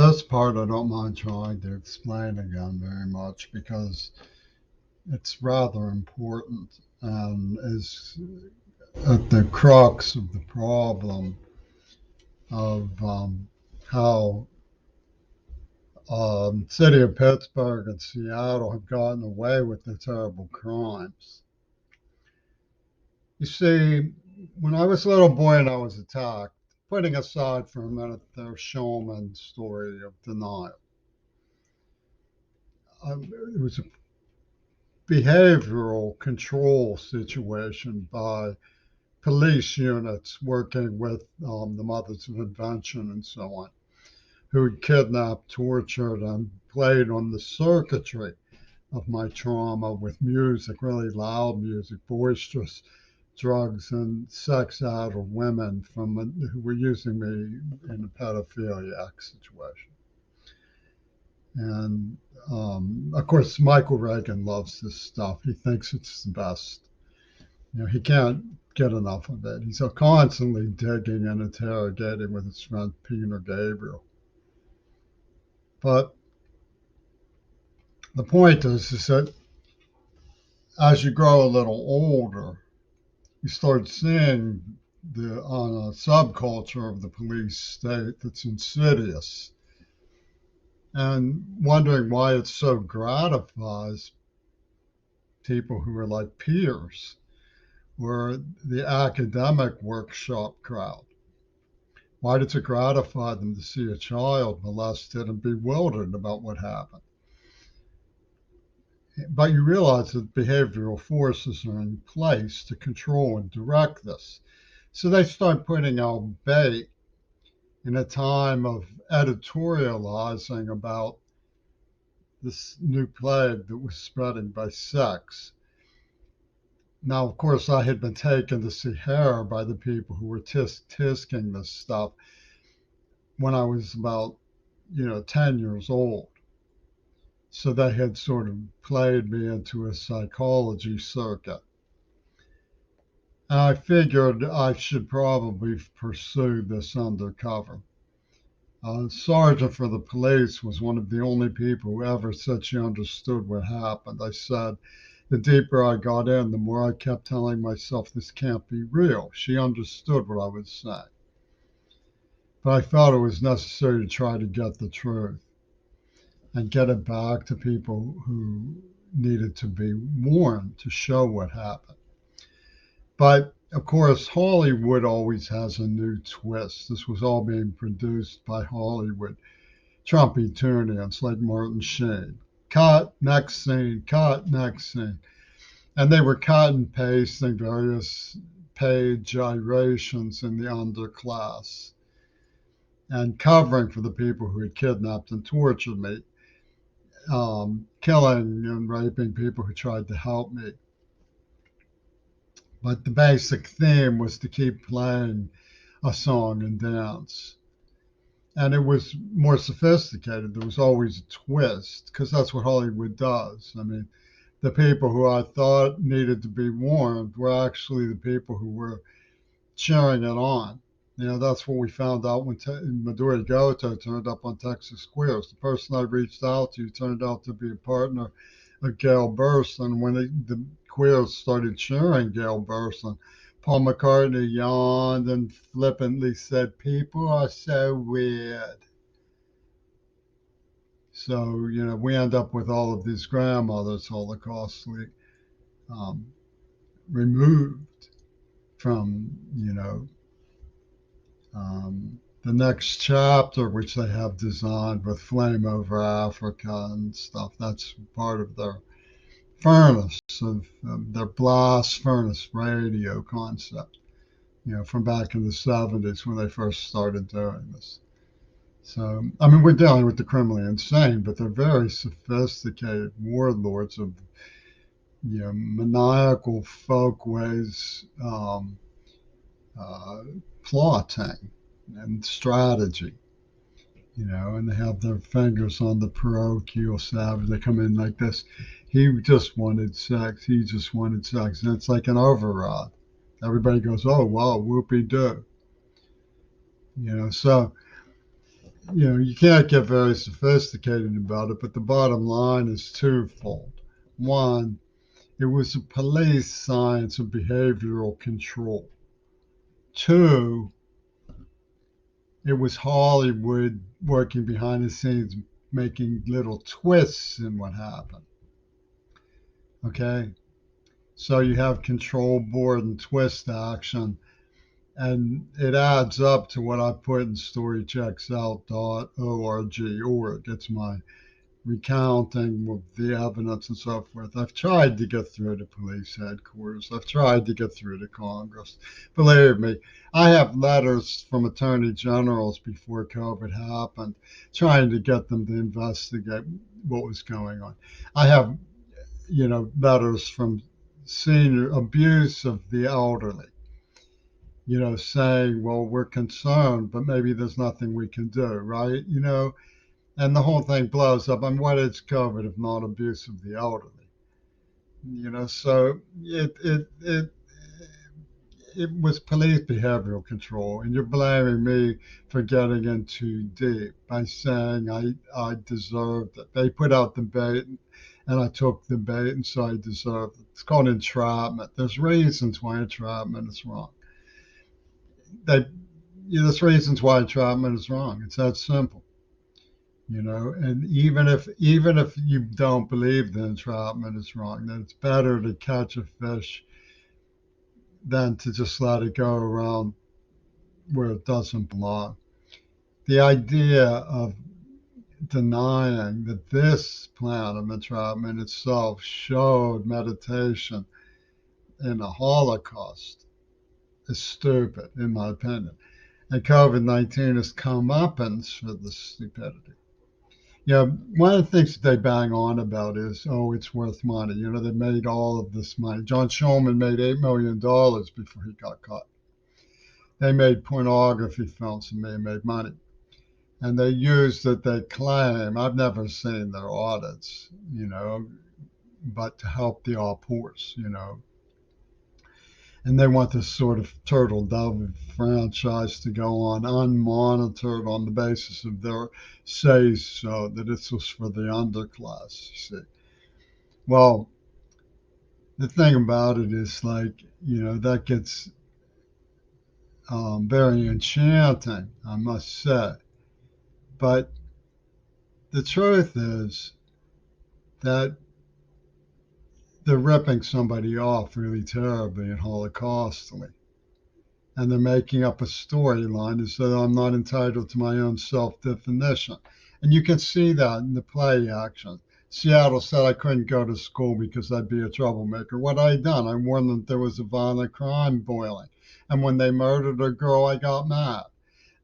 This part I don't mind trying to explain again very much because it's rather important and is at the crux of the problem of how city of Pittsburgh and Seattle have gotten away with their terrible crimes. You see, when I was a little boy and I was attacked, putting aside for a minute the showman story of denial, it was a behavioral control situation by police units working with the Mothers of Invention and so on, who had kidnapped, tortured, and played on the circuitry of my trauma with music, really loud music, boisterous drugs, and sex out of women who were using me in a pedophiliac situation. And of course, Michael Reagan loves this stuff. He thinks it's the best. He can't get enough of it. He's constantly digging and interrogating with his friend Peter Gabriel. But the point is that as you grow a little older, you start seeing on a subculture of the police state that's insidious and wondering why it so gratifies people who are like peers or the academic workshop crowd. Why does it gratify them to see a child molested and bewildered about what happened? But you realize that behavioral forces are in place to control and direct this. So they start putting out bait in a time of editorializing about this new plague that was spreading by sex. Now, of course, I had been taken to see hair by the people who were tisking this stuff when I was about, 10 years old. So they had sort of played me into a psychology circuit. And I figured I should probably pursue this undercover. Sergeant for the police was one of the only people who ever said she understood what happened. I said, the deeper I got in, the more I kept telling myself this can't be real. She understood what I was saying. But I felt it was necessary to try to get the truth and get it back to people who needed to be warned to show what happened. But of course, Hollywood always has a new twist. This was all being produced by Hollywood Trumpetunians like Martin Sheen. Cut, next scene, cut, next scene. And they were cut and pasting various paid gyrations in the underclass and covering for the people who had kidnapped and tortured me, killing and raping people who tried to help me. But the basic theme was to keep playing a song and dance. And it was more sophisticated. There was always a twist because that's what Hollywood does. I mean, the people who I thought needed to be warned were actually the people who were cheering it on. That's what we found out when Midori Goto turned up on Texas Squares. The person I reached out to turned out to be a partner of Gail Burstyn. When the Queers started cheering Gail Burstyn, Paul McCartney yawned and flippantly said, "People are so weird." So, we end up with all of these grandmothers holocaustly removed from, the next chapter, which they have designed with Flame Over Africa and stuff. That's part of their furnace, of their blast furnace radio concept, from back in the 70s when they first started doing this. So, I mean, we're dealing with the criminally insane, but they're very sophisticated warlords of, maniacal folkways, plotting and strategy, and they have their fingers on the parochial savage. They come in like this. He just wanted sex. He just wanted sex. And it's like an override. Everybody goes, oh, wow, whoopee-doo. So You can't get very sophisticated about it, but the bottom line is twofold. One, it was a police science of behavioral control. Two, it was Hollywood working behind the scenes, making little twists in what happened. Okay? So you have control board and twist action, and it adds up to what I put in storychecksout.org. It's my recounting with the evidence and so forth. I've tried to get through to police headquarters. I've tried to get through to Congress. Believe me, I have letters from attorney generals before COVID happened trying to get them to investigate what was going on. I have, letters from senior abuse of the elderly, saying, well, we're concerned, but maybe there's nothing we can do, right? And the whole thing blows up. I mean, what is COVID if not abuse of the elderly? So it was police behavioral control, and you're blaming me for getting in too deep by saying I deserved it. They put out the bait, and I took the bait, and so I deserved it. It's called entrapment. There's reasons why entrapment is wrong. They, there's reasons why entrapment is wrong. It's that simple. And even if you don't believe the entrapment is wrong, then it's better to catch a fish than to just let it go around where it doesn't belong. The idea of denying that this plan of entrapment itself showed meditation in the Holocaust is stupid, in my opinion. And COVID-19 has comeuppance for this stupidity. One of the things that they bang on about is, oh, it's worth money. They made all of this money. John Shulman made $8 million before he got caught. They made pornography films and they made money. And they used that they claim, I've never seen their audits, but to help the all poors, And they want this sort of turtle dove franchise to go on unmonitored on the basis of their say so that this was for the underclass, you see. Well, the thing about it is that gets very enchanting, I must say. But the truth is that they're ripping somebody off really terribly and holocaustally. And they're making up a storyline as though I'm not entitled to my own self-definition. And you can see that in the play action. Seattle said I couldn't go to school because I'd be a troublemaker. What I done? I warned them there was a violent crime boiling. And when they murdered a girl, I got mad.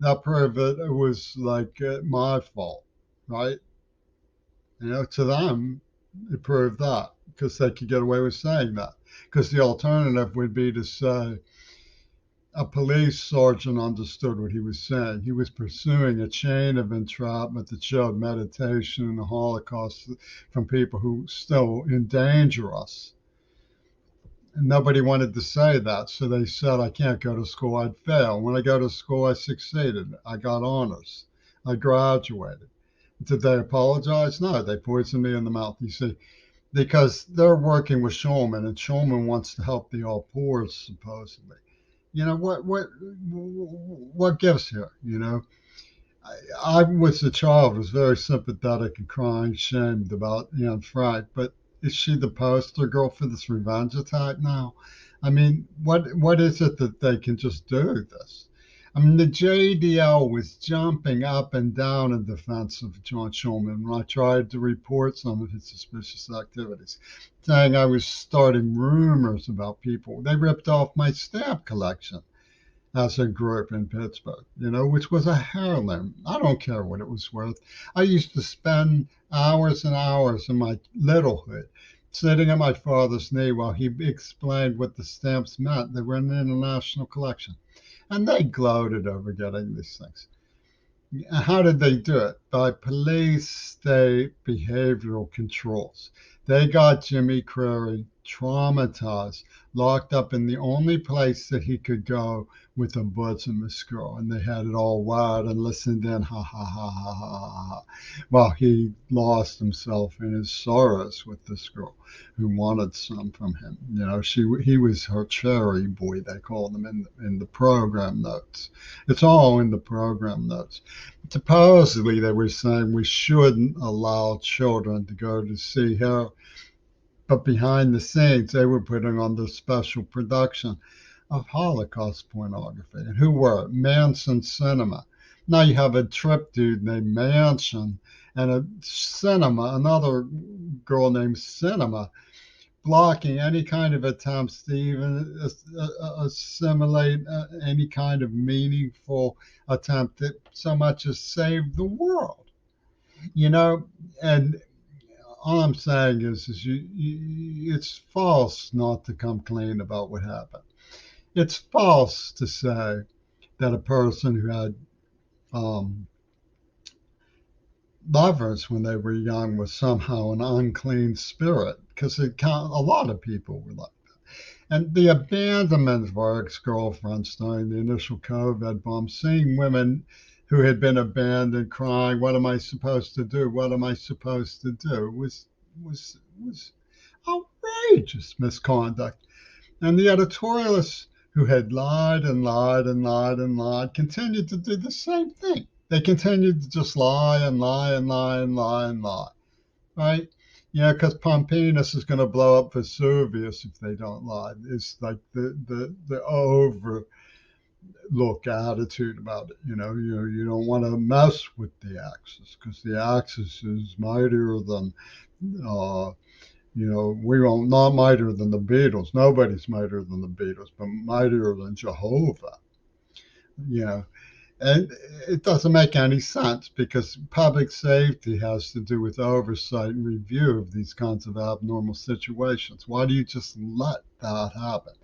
That proved that it was my fault, right? To them, it proved that because they could get away with saying that. Because the alternative would be to say, a police sergeant understood what he was saying. He was pursuing a chain of entrapment that showed meditation in the Holocaust from people who still endanger us. And nobody wanted to say that, so they said, I can't go to school, I'd fail. When I go to school, I succeeded. I got honors. I graduated. Did they apologize? No, they poisoned me in the mouth. You see, because they're working with Shulman, and Shulman wants to help the all poor, supposedly. What gives here? I was a child, was very sympathetic and crying, shamed about Anne Frank, but is she the poster girl for this revenge attack now? I mean, what is it that they can just do this? I mean, the JDL was jumping up and down in defense of John Shulman when I tried to report some of his suspicious activities, saying I was starting rumors about people. They ripped off my stamp collection as a group in Pittsburgh, which was a heirloom. I don't care what it was worth. I used to spend hours and hours in my littlehood sitting at my father's knee while he explained what the stamps meant. They were in the international collection. And they gloated over getting these things. How did they do it? By police state behavioral controls. They got Jimmy Crary traumatized, locked up in the only place that he could go with a bosom girl, and they had it all wired and listened in, ha ha ha ha ha ha ha. Well, he lost himself in his sorrows with this girl who wanted some from him. He was her cherry boy, they called him in the program notes. It's all in the program notes. Supposedly, they were saying we shouldn't allow children to go to see her, but behind the scenes, they were putting on this special production of Holocaust pornography. And who were it? Manson Cinema. Now you have a trip dude named Manson and a cinema, another girl named Cinema, blocking any kind of attempts to even assimilate any kind of meaningful attempt that so much as save the world. You know, and all I'm saying is it's false not to come clean about what happened. It's false to say that a person who had um, lovers when they were young was somehow an unclean spirit, because a lot of people were like that. And the abandonment of our ex-girlfriends during the initial COVID bomb, seeing women who had been abandoned crying, "What am I supposed to do? What am I supposed to do?" was outrageous misconduct. And the editorialists who had lied and lied and lied and lied continued to do the same thing. They continued to just lie and lie and lie and lie and lie, right? Because Pompeius is going to blow up Vesuvius if they don't lie. It's like the overlook attitude about it. You don't want to mess with the Axis, because the Axis is mightier than we won't, not mightier than the Beatles. Nobody's mightier than the Beatles, but mightier than Jehovah. You know, and it doesn't make any sense, because public safety has to do with oversight and review of these kinds of abnormal situations. Why do you just let that happen?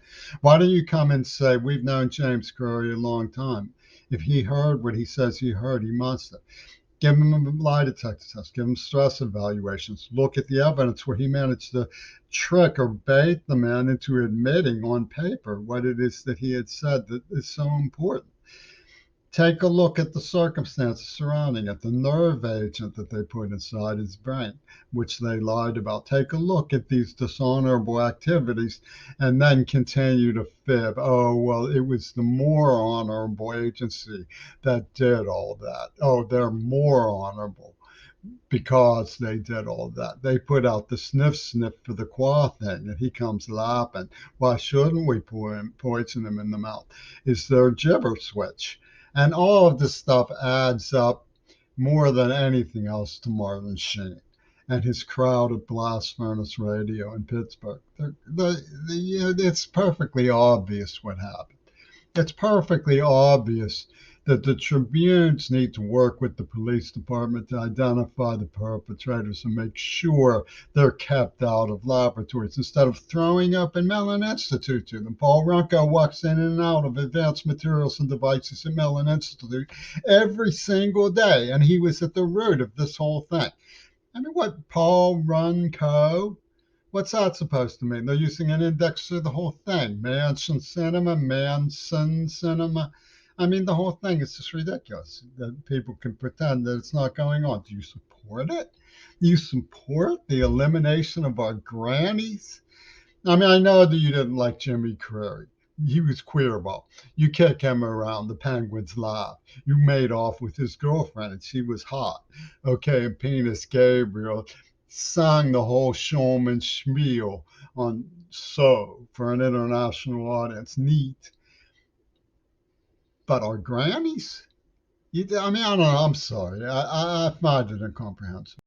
Why don't you come and say, we've known James Curry a long time. If he heard what he says he heard, he must have. Give him a lie detector test, give him stress evaluations, look at the evidence where he managed to trick or bait the man into admitting on paper what it is that he had said that is so important. Take a look at the circumstances surrounding it, the nerve agent that they put inside his brain, which they lied about. Take a look at these dishonorable activities and then continue to fib. Oh, well, it was the more honorable agency that did all that. Oh, they're more honorable because they did all that. They put out the sniff for the qua thing, and he comes laughing. Why shouldn't we poison him in the mouth? Is their gibber switch. And all of this stuff adds up more than anything else to Martin Sheen and his crowd at Blast Furnace Radio in Pittsburgh. It's perfectly obvious what happened. It's perfectly obvious that the Tribunes need to work with the police department to identify the perpetrators and make sure they're kept out of laboratories instead of throwing open Mellon Institute to them. Paul Runco walks in and out of advanced materials and devices at Mellon Institute every single day, and he was at the root of this whole thing. I mean, what, Paul Runco? What's that supposed to mean? They're using an index to the whole thing. Manson Cinema. I mean, the whole thing is just ridiculous that people can pretend that it's not going on. Do you support it? Do you support the elimination of our grannies? I mean, I know that you didn't like Jimmy Carrey. He was queerball. You kick him around, the Penguins laugh. You made off with his girlfriend, and she was hot. Okay, and Penis Gabriel sang the whole showman spiel on So for an international audience. Neat. But our grannies? I mean, I don't know. I'm sorry. I find it incomprehensible.